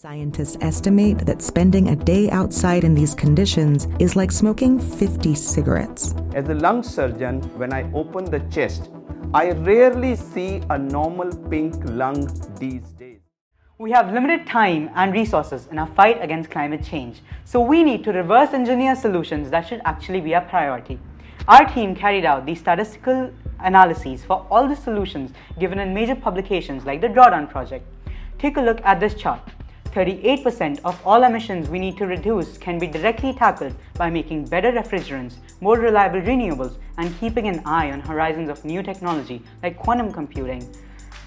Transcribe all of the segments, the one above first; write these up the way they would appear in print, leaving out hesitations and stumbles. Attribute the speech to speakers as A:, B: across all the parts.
A: Scientists estimate that spending a day outside in these conditions is like smoking 50 cigarettes.
B: As a lung surgeon, when I open the chest, I rarely see a normal pink lung these days.
C: We have limited time and resources in our fight against climate change, so we need to reverse engineer solutions that should actually be our priority. Our team carried out these statistical analyses for all the solutions given in major publications like the Drawdown Project. Take a look at this chart. 38% of all emissions we need to reduce can be directly tackled by making better refrigerants, more reliable renewables, and keeping an eye on horizons of new technology like quantum computing,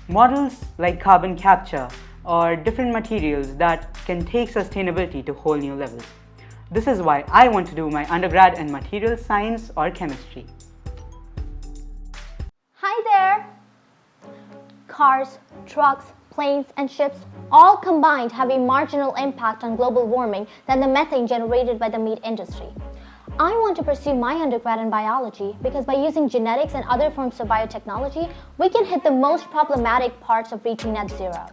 C: models like carbon capture, or different materials that can take sustainability to whole new levels. This is why I want to do my undergrad in material science or chemistry.
D: Hi there! Cars, trucks, planes, and ships all combined have a marginal impact on global warming than the methane generated by the meat industry. I want to pursue my undergrad in biology because by using genetics and other forms of biotechnology, we can hit the most problematic parts of reaching net zero.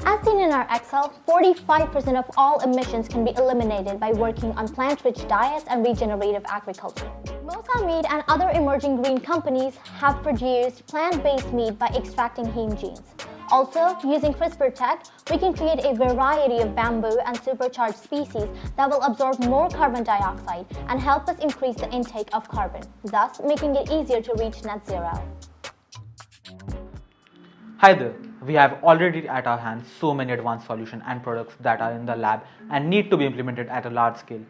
D: As seen in our Excel, 45% of all emissions can be eliminated by working on plant-rich diets and regenerative agriculture. Mosa Meat and other emerging green companies have produced plant-based meat by extracting heme genes. Also, using CRISPR tech, we can create a variety of bamboo and supercharged species that will absorb more carbon dioxide and help us increase the intake of carbon, thus making it easier to reach net zero.
E: Hi there. We have already at our hands so many advanced solutions and products that are in the lab and need to be implemented at a large scale.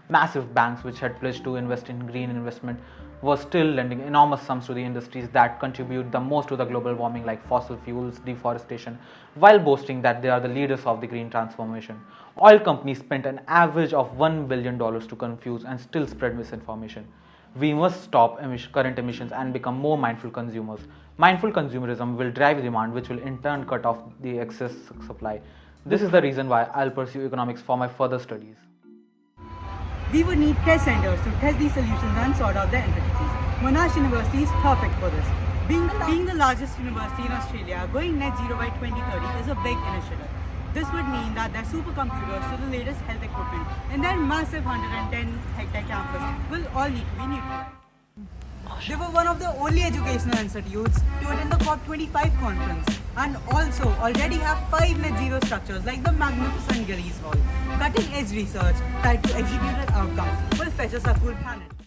E: Massive banks which had pledged to invest in green investment were still lending enormous sums to the industries that contribute the most to the global warming like fossil fuels, deforestation, while boasting that they are the leaders of the green transformation. Oil companies spent an average of $1 billion to confuse and still spread misinformation. We must stop current emissions and become more mindful consumers. Mindful consumerism will drive demand, which will in turn cut off the excess supply. This is the reason why I'll pursue economics for my further studies.
C: We would need test centers to test these solutions and sort out their intricacies. Monash University is perfect for this. Being the largest university in Australia, going net zero by 2030 is a big initiative. This would mean that their supercomputers to the latest health equipment in their massive 110-hectare campus will all need to be neutralized. They were one of the only educational institutes to attend the COP25 conference and also already have 5 net zero structures like the magnificent Gillies Hall. Cutting edge research tied to executed outcomes will fetch us a cool planet.